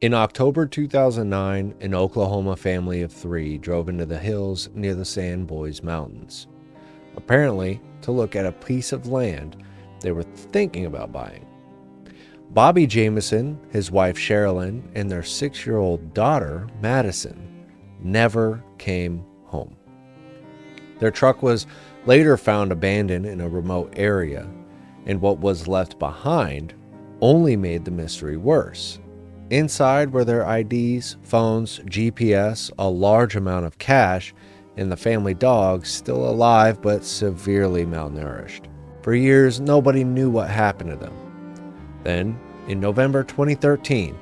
In October 2009, an Oklahoma family of 3 drove into the hills near the Sans Bois Mountains, apparently to look at a piece of land they were thinking about buying. Bobby Jamison, his wife Sherilynn, and their 6-year-old daughter, Madyson, never came home. Their truck was later found abandoned in a remote area, and what was left behind only made the mystery worse. Inside were their IDs, phones, GPS, a large amount of cash, and the family dog still alive but severely malnourished. For years, nobody knew what happened to them. Then, in November 2013,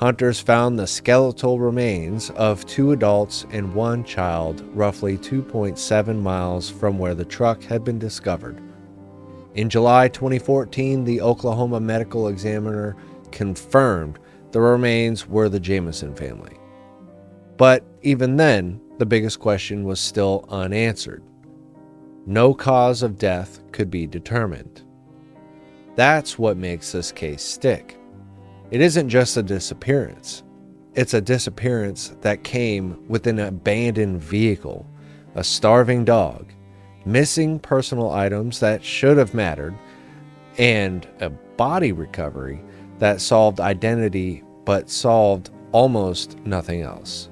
hunters found the skeletal remains of 2 adults and 1 child roughly 2.7 miles from where the truck had been discovered. In July 2014, the Oklahoma Medical Examiner confirmed the remains were the Jamison family. But even then, the biggest question was still unanswered. No cause of death could be determined. That's what makes this case stick. It isn't just a disappearance. It's a disappearance that came with an abandoned vehicle, a starving dog, missing personal items that should have mattered, and a body recovery that solved identity but solved almost nothing else.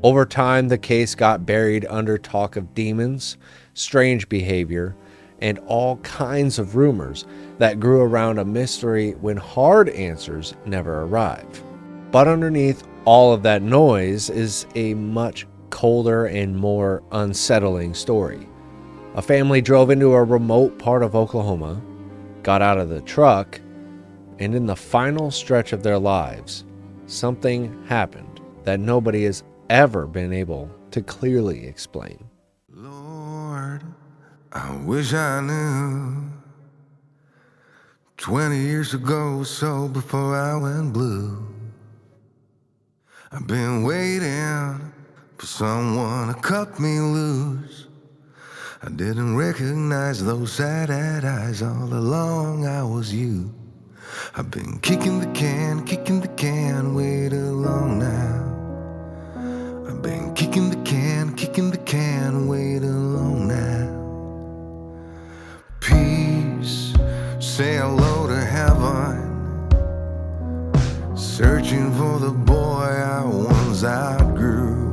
Over time, the case got buried under talk of demons, strange behavior, and all kinds of rumors that grew around a mystery when hard answers never arrive. But underneath all of that noise is a much colder and more unsettling story. A family drove into a remote part of Oklahoma, got out of the truck, and in the final stretch of their lives, something happened that nobody has ever been able to clearly explain. Lord, I wish I knew 20 years ago or so before I went blue. I've been waiting for someone to cut me loose. I didn't recognize those sad eyes. All along I was you. I've been kicking the can way too long now. I've been kicking the can way too long now. Peace, say hello to heaven. Searching for the boy I once outgrew.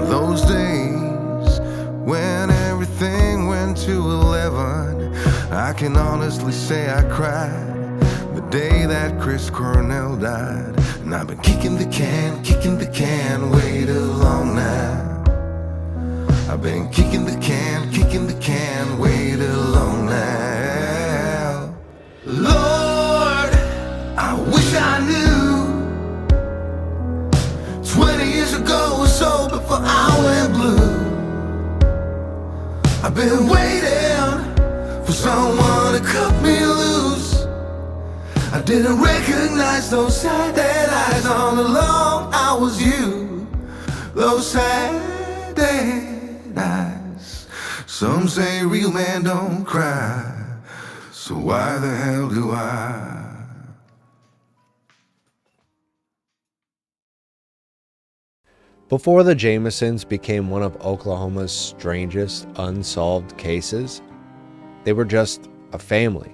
Those days when everything went to 11, I can honestly say I cried the day that Chris Cornell died. And I've been kicking the can way too long now. I've been kicking the can way too long now. Lord, I wish I knew 20 years ago or so before I went blue. I've been waiting for someone to cut me loose. I didn't recognize those sad eyes. All along I was you. Those sad eyes. Some say real men don't cry, so why the hell do I? Before the Jamisons became one of Oklahoma's strangest unsolved cases, they were just a family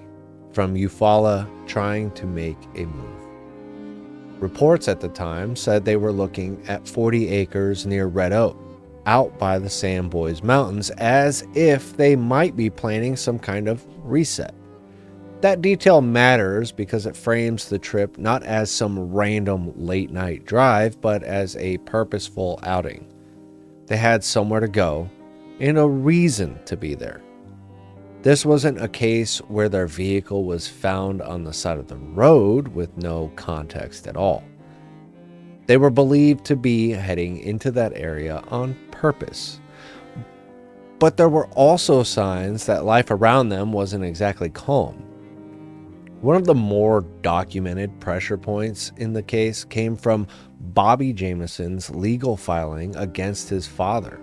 from Eufaula trying to make a move. Reports at the time said they were looking at 40 acres near Red Oak, out by the Sans Bois Mountains, as if they might be planning some kind of reset. That detail matters because it frames the trip not as some random late-night drive, but as a purposeful outing. They had somewhere to go and a reason to be there. This wasn't a case where their vehicle was found on the side of the road with no context at all. They were believed to be heading into that area on purpose. But there were also signs that life around them wasn't exactly calm. One of the more documented pressure points in the case came from Bobby Jamison's legal filing against his father.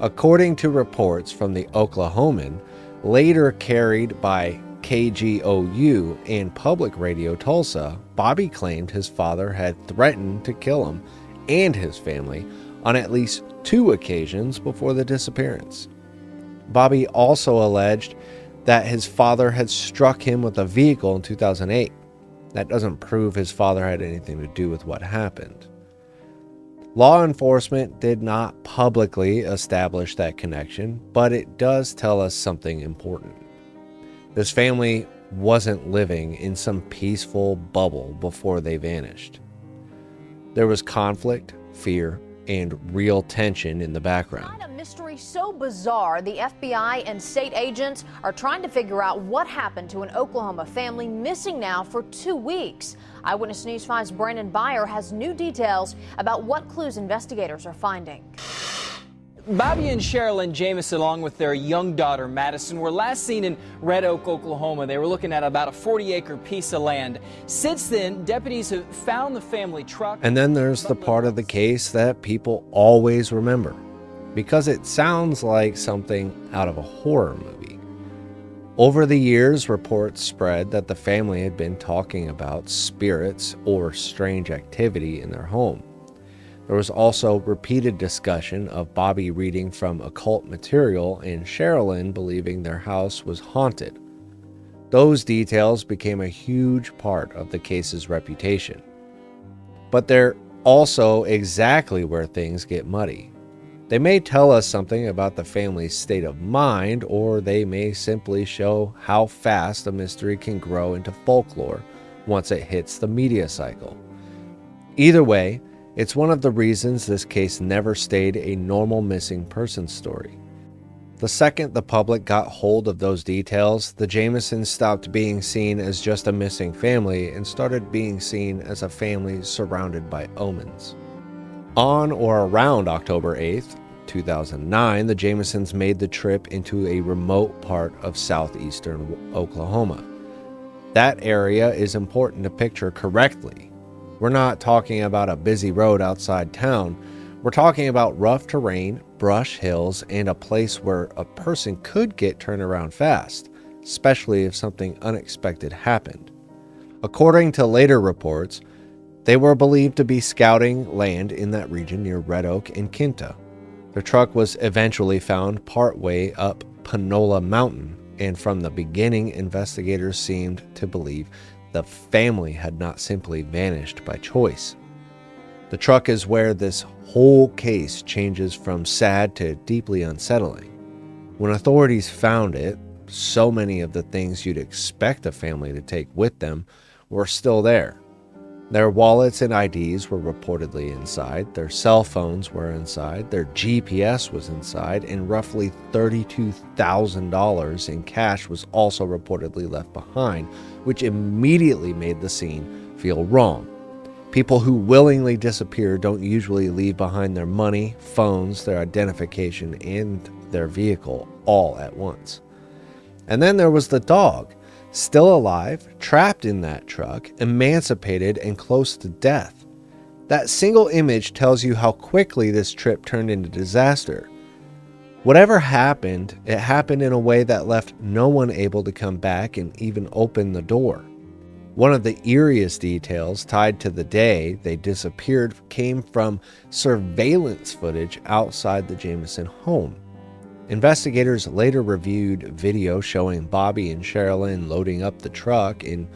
According to reports from the Oklahoman, later carried by KGOU and Public Radio Tulsa, Bobby claimed his father had threatened to kill him and his family on at least 2 occasions before the disappearance. Bobby also alleged that his father had struck him with a vehicle in 2008. That doesn't prove his father had anything to do with what happened. Law enforcement did not publicly establish that connection, but it does tell us something important. This family wasn't living in some peaceful bubble before they vanished. There was conflict, fear, and real tension in the background. Not a mystery so bizarre, the FBI and state agents are trying to figure out what happened to an Oklahoma family missing now for 2 weeks. Eyewitness News 5's Brandon Byer has new details about what clues investigators are finding. Bobby and Sherilynn Jamison, along with their young daughter Madyson, were last seen in Red Oak, Oklahoma. They were looking at about a 40-acre piece of land. Since then, deputies have found the family truck. And then there's the part of the case that people always remember, because it sounds like something out of a horror movie. Over the years, reports spread that the family had been talking about spirits or strange activity in their home. There was also repeated discussion of Bobby reading from occult material and Sherilynn believing their house was haunted. Those details became a huge part of the case's reputation. But they're also exactly where things get muddy. They may tell us something about the family's state of mind, or they may simply show how fast a mystery can grow into folklore once it hits the media cycle. Either way, it's one of the reasons this case never stayed a normal missing person story. The second the public got hold of those details, the Jamisons stopped being seen as just a missing family and started being seen as a family surrounded by omens. On or around October 8th, 2009, the Jamisons made the trip into a remote part of southeastern Oklahoma. That area is important to picture correctly. We're not talking about a busy road outside town. We're talking about rough terrain, brush hills, and a place where a person could get turned around fast, especially if something unexpected happened. According to later reports, they were believed to be scouting land in that region near Red Oak and Kinta. Their truck was eventually found partway up Panola Mountain, and from the beginning, investigators seemed to believe the family had not simply vanished by choice. The truck is where this whole case changes from sad to deeply unsettling. When authorities found it, so many of the things you'd expect a family to take with them were still there. Their wallets and IDs were reportedly inside, their cell phones were inside, their GPS was inside, and roughly $32,000 in cash was also reportedly left behind, which immediately made the scene feel wrong. People who willingly disappear don't usually leave behind their money, phones, their identification, and their vehicle all at once. And then there was the dog. Still alive, trapped in that truck, emancipated and close to death. That single image tells you how quickly this trip turned into disaster. Whatever happened, it happened in a way that left no one able to come back and even open the door. One of the eeriest details tied to the day they disappeared came from surveillance footage outside the Jamison home. Investigators later reviewed video showing Bobby and Sherilynn loading up the truck in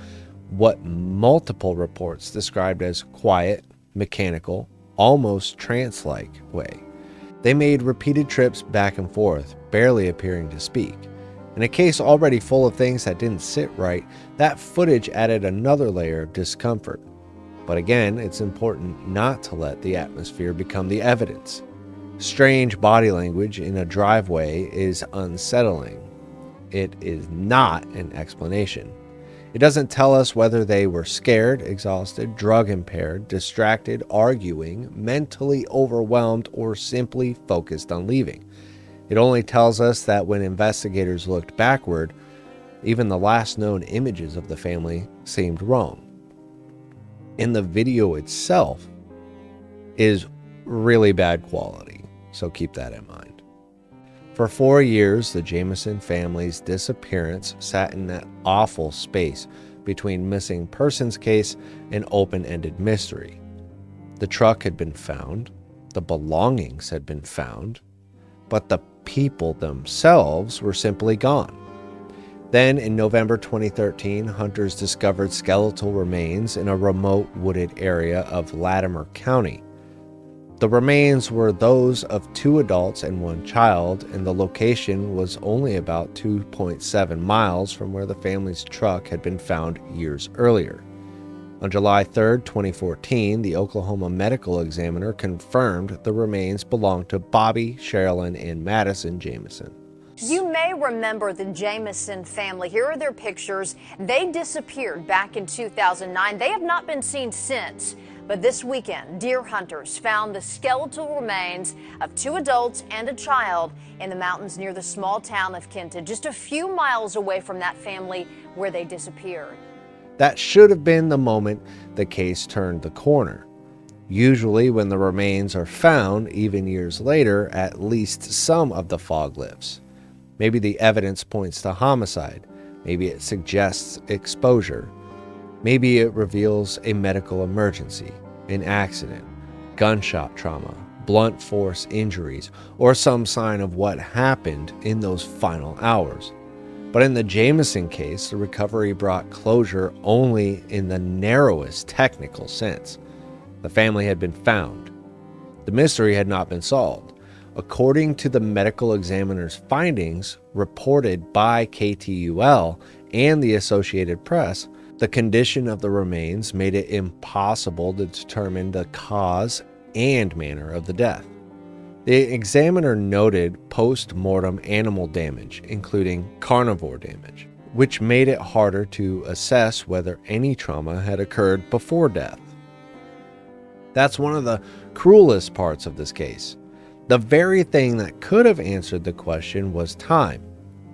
what multiple reports described as quiet, mechanical, almost trance-like way. They made repeated trips back and forth, barely appearing to speak. In a case already full of things that didn't sit right, that footage added another layer of discomfort. But again, it's important not to let the atmosphere become the evidence. Strange body language in a driveway is unsettling. It is not an explanation. It doesn't tell us whether they were scared, exhausted, drug impaired, distracted, arguing, mentally overwhelmed, or simply focused on leaving. It only tells us that when investigators looked backward, even the last known images of the family seemed wrong. And the video itself is really bad quality. So keep that in mind. For 4 years, the Jamison family's disappearance sat in that awful space between missing persons case and open-ended mystery. The truck had been found, the belongings had been found, but the people themselves were simply gone. Then, in November 2013, hunters discovered skeletal remains in a remote wooded area of Latimer County. The remains were those of 2 adults and 1 child, and the location was only about 2.7 miles from where the family's truck had been found years earlier. On July 3, 2014, the Oklahoma medical examiner confirmed the remains belonged to Bobby, Sherilynn, and Madyson Jamison. You may remember the Jamison family. Here are their pictures. They disappeared back in 2009. They have not been seen since. But this weekend, deer hunters found the skeletal remains of 2 adults and a child in the mountains near the small town of Kenton, just a few miles away from that family where they disappeared. That should have been the moment the case turned the corner. Usually when the remains are found, even years later, at least some of the fog lifts. Maybe the evidence points to homicide. Maybe it suggests exposure. Maybe it reveals a medical emergency, an accident, gunshot trauma, blunt force injuries, or some sign of what happened in those final hours. But in the Jamison case, the recovery brought closure only in the narrowest technical sense. The family had been found. The mystery had not been solved. According to the medical examiner's findings reported by KTUL and the Associated Press, the condition of the remains made it impossible to determine the cause and manner of the death. The examiner noted post-mortem animal damage, including carnivore damage, which made it harder to assess whether any trauma had occurred before death. That's one of the cruelest parts of this case. The very thing that could have answered the question was time.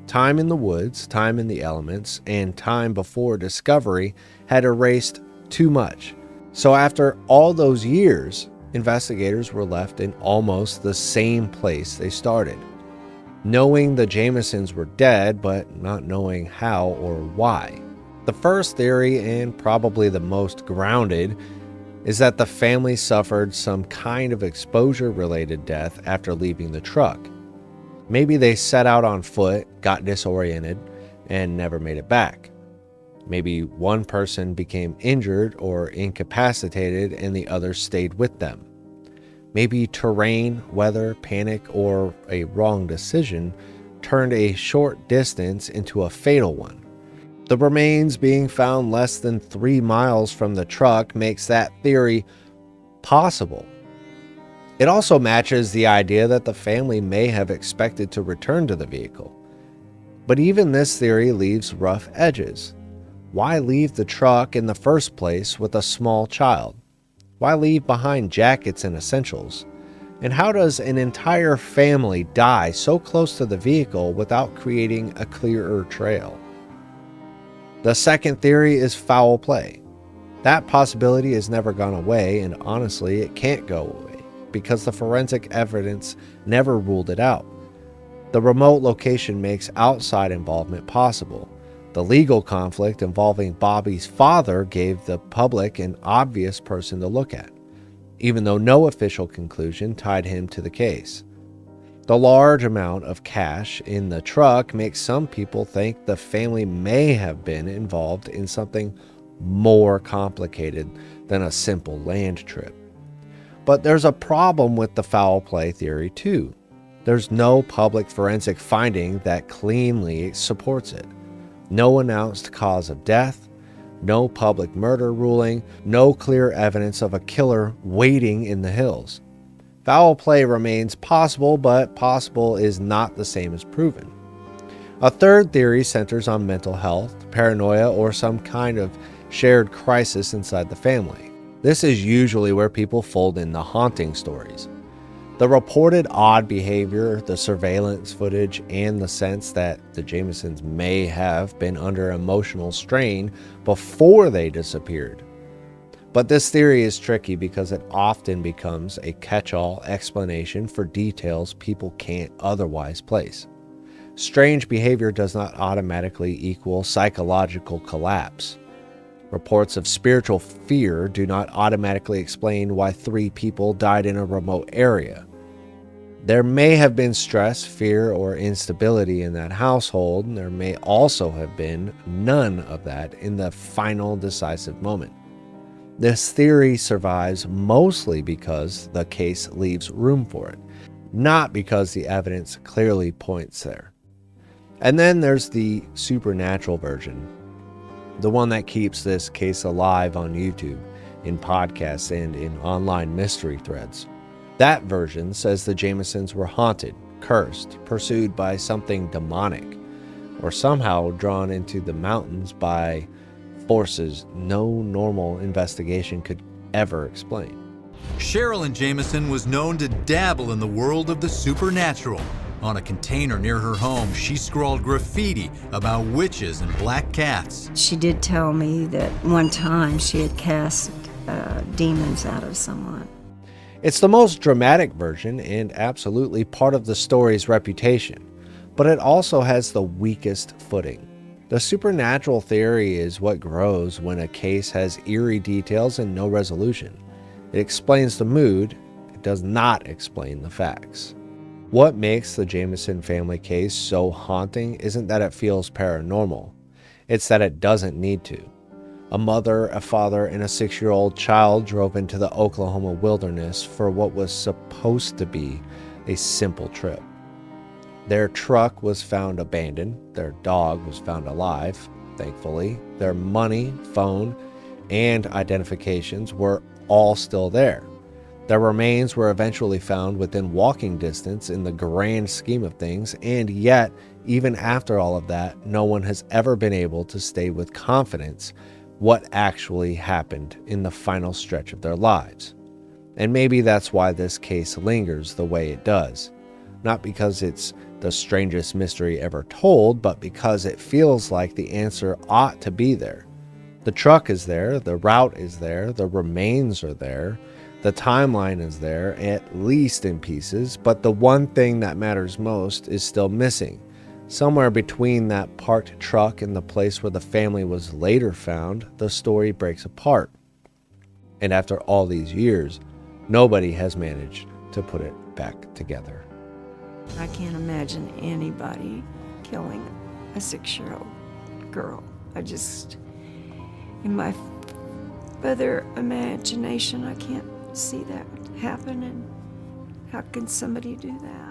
Time in the woods, time in the elements, and time before discovery had erased too much. So after all those years, investigators were left in almost the same place they started. Knowing the Jamisons were dead, but not knowing how or why. The first theory, and probably the most grounded, is that the family suffered some kind of exposure-related death after leaving the truck. Maybe they set out on foot, got disoriented, and never made it back. Maybe one person became injured or incapacitated and the other stayed with them. Maybe terrain, weather, panic, or a wrong decision turned a short distance into a fatal one. The remains being found less than 3 miles from the truck makes that theory possible. It also matches the idea that the family may have expected to return to the vehicle. But even this theory leaves rough edges. Why leave the truck in the first place with a small child? Why leave behind jackets and essentials? And how does an entire family die so close to the vehicle without creating a clearer trail? The second theory is foul play. That possibility has never gone away, and honestly, it can't go away because the forensic evidence never ruled it out. The remote location makes outside involvement possible. The legal conflict involving Bobby's father gave the public an obvious person to look at, even though no official conclusion tied him to the case. The large amount of cash in the truck makes some people think the family may have been involved in something more complicated than a simple land trip. But there's a problem with the foul play theory too. There's no public forensic finding that cleanly supports it. No announced cause of death, no public murder ruling, no clear evidence of a killer waiting in the hills. Foul play remains possible, but possible is not the same as proven. A third theory centers on mental health, paranoia, or some kind of shared crisis inside the family. This is usually where people fold in the haunting stories. The reported odd behavior, the surveillance footage, and the sense that the Jamisons may have been under emotional strain before they disappeared. But this theory is tricky because it often becomes a catch-all explanation for details people can't otherwise place. Strange behavior does not automatically equal psychological collapse. Reports of spiritual fear do not automatically explain why 3 people died in a remote area. There may have been stress, fear, or instability in that household, and there may also have been none of that in the final decisive moment. This theory survives mostly because the case leaves room for it, not because the evidence clearly points there. And then there's the supernatural version, the one that keeps this case alive on YouTube, in podcasts, and in online mystery threads. That version says the Jamisons were haunted, cursed, pursued by something demonic, or somehow drawn into the mountains by forces no normal investigation could ever explain. Sherilynn Jamison was known to dabble in the world of the supernatural. On a container near her home, she scrawled graffiti about witches and black cats. She did tell me that one time she had cast demons out of someone. It's the most dramatic version and absolutely part of the story's reputation, but it also has the weakest footing. The supernatural theory is what grows when a case has eerie details and no resolution. It explains the mood, it does not explain the facts. What makes the Jamison family case so haunting isn't that it feels paranormal, it's that it doesn't need to. A mother, a father, and a 6-year-old child drove into the Oklahoma wilderness for what was supposed to be a simple trip. Their truck was found abandoned, their dog was found alive, thankfully, their money, phone, and identifications were all still there. Their remains were eventually found within walking distance in the grand scheme of things, and yet, even after all of that, no one has ever been able to say with confidence what actually happened in the final stretch of their lives. And maybe that's why this case lingers the way it does. Not because it's the strangest mystery ever told, but because it feels like the answer ought to be there. The truck is there, the route is there, the remains are there, the timeline is there, at least in pieces, but the one thing that matters most is still missing. Somewhere between that parked truck and the place where the family was later found, the story breaks apart. And after all these years, nobody has managed to put it back together. I can't imagine anybody killing a 6-year-old girl. In my further imagination, I can't see that happen, and how can somebody do that?